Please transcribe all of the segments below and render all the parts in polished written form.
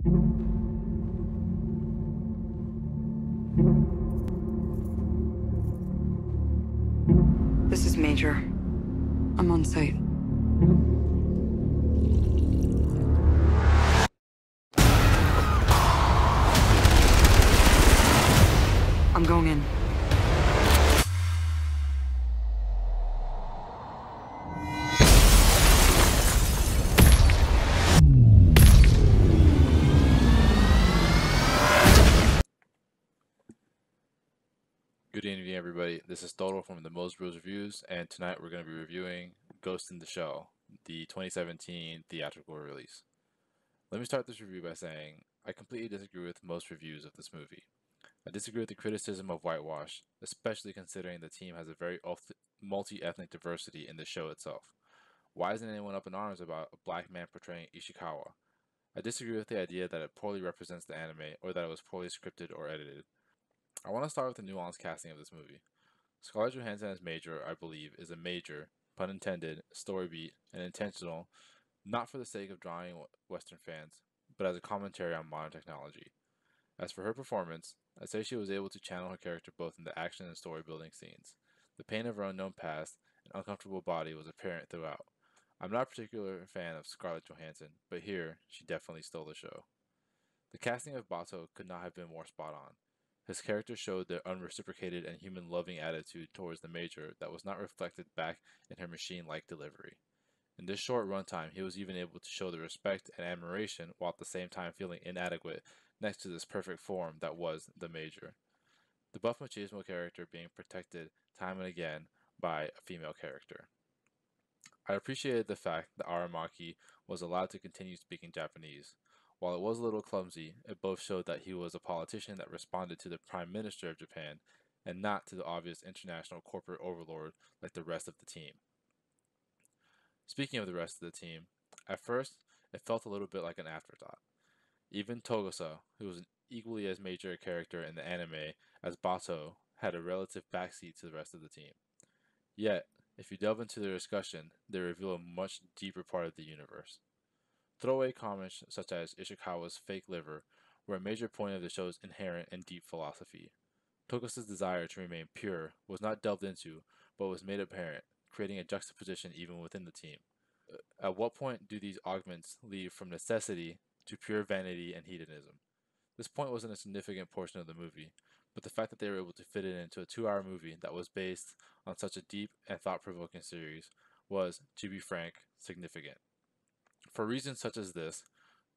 This is Major. I'm on site. I'm going in. Good evening, everybody. This is Dodo from the MosBros Reviews, and tonight we're going to be reviewing Ghost in the Shell, the 2017 theatrical release. Let me start this review by saying I completely disagree with most reviews of this movie. I disagree with the criticism of whitewash, especially considering the team has a very multi-ethnic diversity in the show itself. Why isn't anyone up in arms about a black man portraying Ishikawa? I disagree with the idea that it poorly represents the anime or that it was poorly scripted or edited. I want to start with the nuanced casting of this movie. Scarlett Johansson as Major, I believe, is a major, pun intended, story beat, and intentional, not for the sake of drawing Western fans, but as a commentary on modern technology. As for her performance, I'd say she was able to channel her character both in the action and story building scenes. The pain of her unknown past and uncomfortable body was apparent throughout. I'm not a particular fan of Scarlett Johansson, but here, she definitely stole the show. The casting of Bato could not have been more spot on. His character showed the unreciprocated and human-loving attitude towards the Major that was not reflected back in her machine-like delivery. In this short runtime, he was even able to show the respect and admiration while at the same time feeling inadequate next to this perfect form that was the Major. The buff machismo character being protected time and again by a female character. I appreciated the fact that Aramaki was allowed to continue speaking Japanese. While it was a little clumsy, it both showed that he was a politician that responded to the Prime Minister of Japan and not to the obvious international corporate overlord like the rest of the team. Speaking of the rest of the team, at first it felt a little bit like an afterthought. Even Togosa, who was an equally as major a character in the anime as Bato, had a relative backseat to the rest of the team. Yet, if you delve into their discussion, they reveal a much deeper part of the universe. Throwaway comments such as Ishikawa's fake liver were a major point of the show's inherent and deep philosophy. Tokusa's desire to remain pure was not delved into, but was made apparent, creating a juxtaposition even within the team. At what point do these augments leave from necessity to pure vanity and hedonism? This point wasn't a significant portion of the movie, but the fact that they were able to fit it into a 2-hour movie that was based on such a deep and thought-provoking series was, to be frank, significant. For reasons such as this,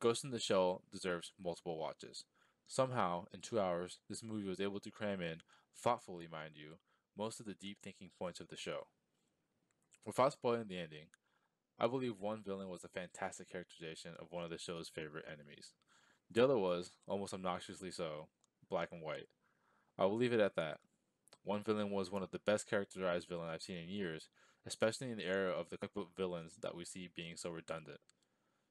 Ghost in the Shell deserves multiple watches. Somehow, in 2 hours, this movie was able to cram in, thoughtfully mind you, most of the deep thinking points of the show. Without spoiling the ending, I believe one villain was a fantastic characterization of one of the show's favorite enemies. The other was, almost obnoxiously so, black and white. I will leave it at that. One villain was one of the best characterized villains I've seen in years, especially in the era of the comic book villains that we see being so redundant.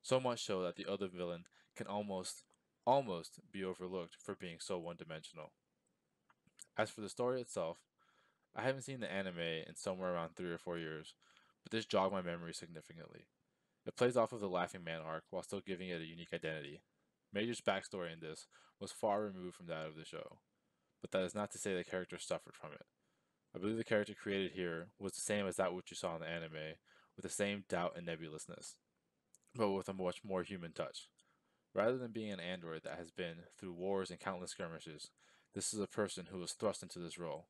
So much so that the other villain can almost be overlooked for being so one-dimensional. As for the story itself, I haven't seen the anime in somewhere around 3 or 4 years, but this jogged my memory significantly. It plays off of the Laughing Man arc while still giving it a unique identity. Major's backstory in this was far removed from that of the show, but that is not to say the character suffered from it. I believe the character created here was the same as that which you saw in the anime, with the same doubt and nebulousness, but with a much more human touch. Rather than being an android that has been through wars and countless skirmishes, this is a person who was thrust into this role.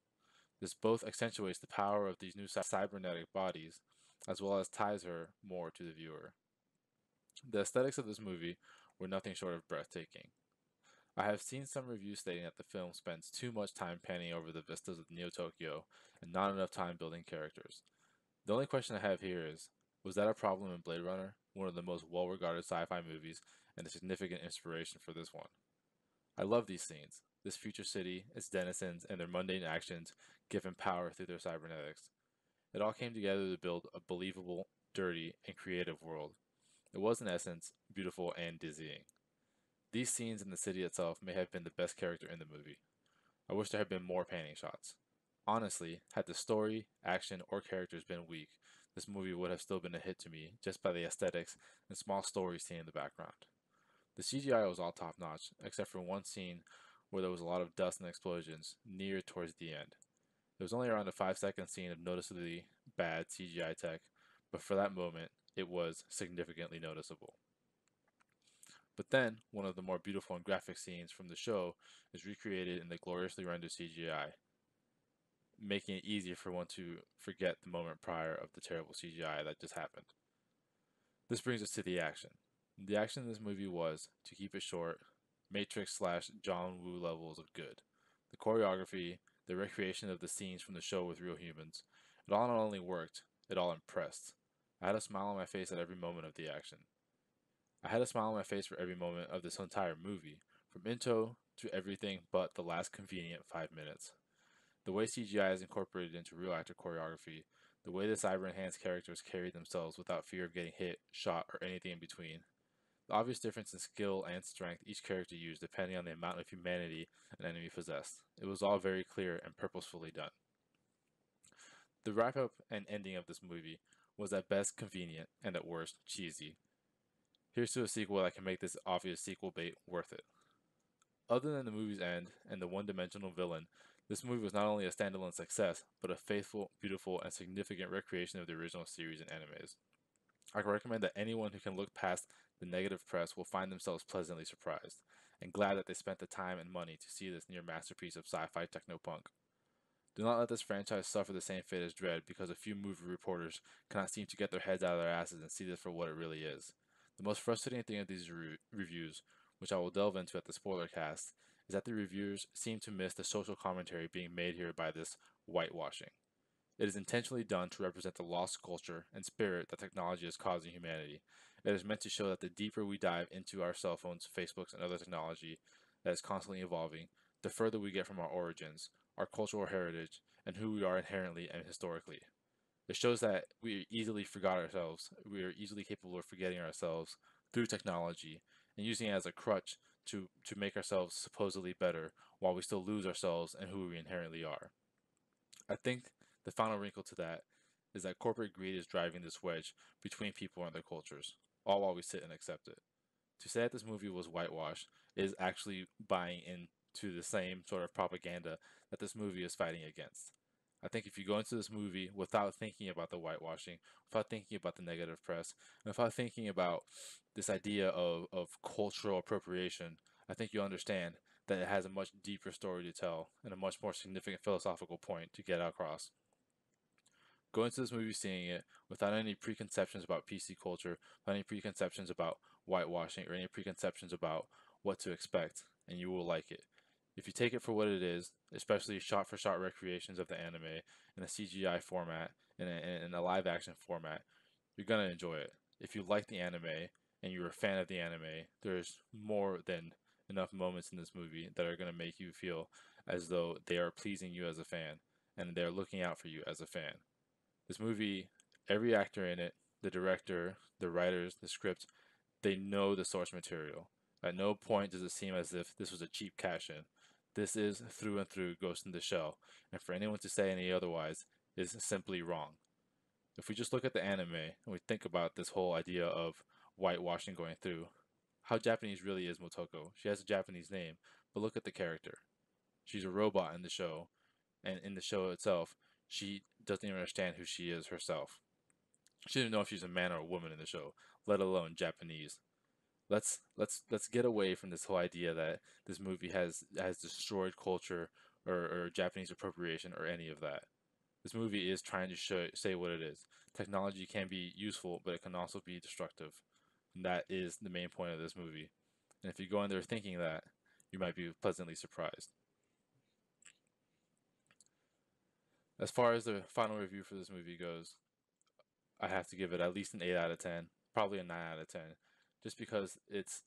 This both accentuates the power of these new cybernetic bodies, as well as ties her more to the viewer. The aesthetics of this movie were nothing short of breathtaking. I have seen some reviews stating that the film spends too much time panning over the vistas of Neo Tokyo and not enough time building characters. The only question I have here is, was that a problem in Blade Runner, one of the most well-regarded sci-fi movies and a significant inspiration for this one? I love these scenes. This future city, its denizens, and their mundane actions given power through their cybernetics. It all came together to build a believable, dirty, and creative world. It was, in essence, beautiful and dizzying. These scenes in the city itself may have been the best character in the movie. I wish there had been more panning shots. Honestly, had the story, action, or characters been weak, this movie would have still been a hit to me just by the aesthetics and small stories seen in the background. The CGI was all top notch, except for one scene where there was a lot of dust and explosions near towards the end. There was only around a 5-second scene of noticeably bad CGI tech, but for that moment, it was significantly noticeable. But then, one of the more beautiful and graphic scenes from the show is recreated in the gloriously rendered CGI, making it easier for one to forget the moment prior of the terrible CGI that just happened. This brings us to the action. The action in this movie was, to keep it short, Matrix / John Woo levels of good. The choreography, the recreation of the scenes from the show with real humans, it all not only worked, it all impressed. I had a smile on my face at every moment of the action. I had a smile on my face for every moment of this entire movie, from intro to everything but the last convenient 5 minutes. The way CGI is incorporated into real actor choreography, the way the cyber enhanced characters carry themselves without fear of getting hit, shot, or anything in between. The obvious difference in skill and strength each character used depending on the amount of humanity an enemy possessed. It was all very clear and purposefully done. The wrap up and ending of this movie was at best convenient and at worst cheesy. Here's to a sequel that can make this obvious sequel bait worth it. Other than the movie's end and the one-dimensional villain, this movie was not only a standalone success, but a faithful, beautiful, and significant recreation of the original series and animes. I can recommend that anyone who can look past the negative press will find themselves pleasantly surprised, and glad that they spent the time and money to see this near masterpiece of sci-fi technopunk. Do not let this franchise suffer the same fate as Dredd because a few movie reporters cannot seem to get their heads out of their asses and see this for what it really is. The most frustrating thing of these reviews, which I will delve into at the spoiler cast, is that the reviewers seem to miss the social commentary being made here by this whitewashing. It is intentionally done to represent the lost culture and spirit that technology is causing humanity. It is meant to show that the deeper we dive into our cell phones, Facebooks, and other technology that is constantly evolving, the further we get from our origins, our cultural heritage, and who we are inherently and historically. It shows that we easily forgot ourselves. We are easily capable of forgetting ourselves through technology and using it as a crutch to make ourselves supposedly better while we still lose ourselves and who we inherently are. I think the final wrinkle to that is that corporate greed is driving this wedge between people and their cultures, all while we sit and accept it. To say that this movie was whitewashed is actually buying into the same sort of propaganda that this movie is fighting against. I think if you go into this movie without thinking about the whitewashing, without thinking about the negative press, and without thinking about this idea of cultural appropriation, I think you'll understand that it has a much deeper story to tell and a much more significant philosophical point to get across. Go into this movie seeing it without any preconceptions about PC culture, without any preconceptions about whitewashing, or any preconceptions about what to expect, and you will like it. If you take it for what it is, especially shot for shot recreations of the anime in a CGI format, in a live action format, you're going to enjoy it. If you like the anime and you're a fan of the anime, there's more than enough moments in this movie that are going to make you feel as though they are pleasing you as a fan and they're looking out for you as a fan. This movie, every actor in it, the director, the writers, the script, they know the source material. At no point does it seem as if this was a cheap cash in. This is through and through Ghost in the Shell, and for anyone to say any otherwise is simply wrong. If we just look at the anime and we think about this whole idea of whitewashing going through, how Japanese really is Motoko? She has a Japanese name, but look at the character. She's a robot in the show, and in the show itself, she doesn't even understand who she is herself. She doesn't know if she's a man or a woman in the show, let alone Japanese. Let's get away from this whole idea that this movie has destroyed culture or Japanese appropriation or any of that. This movie is trying to say what it is. Technology can be useful, but it can also be destructive. And that is the main point of this movie. And if you go in there thinking that, you might be pleasantly surprised. As far as the final review for this movie goes, I have to give it at least an 8 out of 10, probably a 9 out of 10, just because it's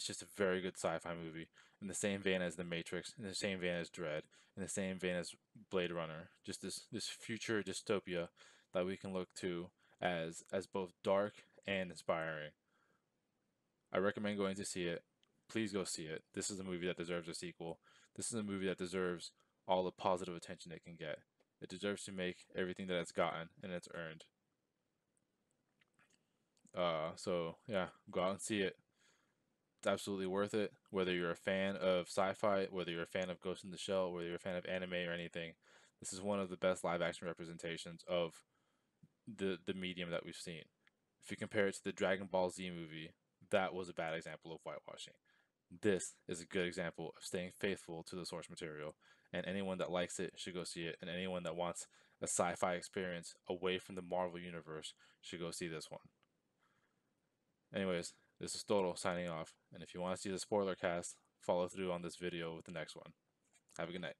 just a very good sci-fi movie in the same vein as The Matrix, in the same vein as Dredd, in the same vein as Blade Runner. Just this future dystopia that we can look to as both dark and inspiring. I recommend going to see it. Please go see it. This is a movie that deserves a sequel. This is a movie that deserves all the positive attention it can get. It deserves to make everything that it's gotten and it's earned. So yeah, go out and see it. It's absolutely worth it. Whether you're a fan of sci-fi, whether you're a fan of Ghost in the Shell, whether you're a fan of anime or anything, this is one of the best live action representations of the medium that we've seen. If you compare it to the Dragon Ball Z movie, that was a bad example of whitewashing. This is a good example of staying faithful to the source material, and anyone that likes it should go see it, and anyone that wants a sci-fi experience away from the Marvel universe should go see this one. Anyways, this is Toro signing off, and if you want to see the spoiler cast, follow through on this video with the next one. Have a good night.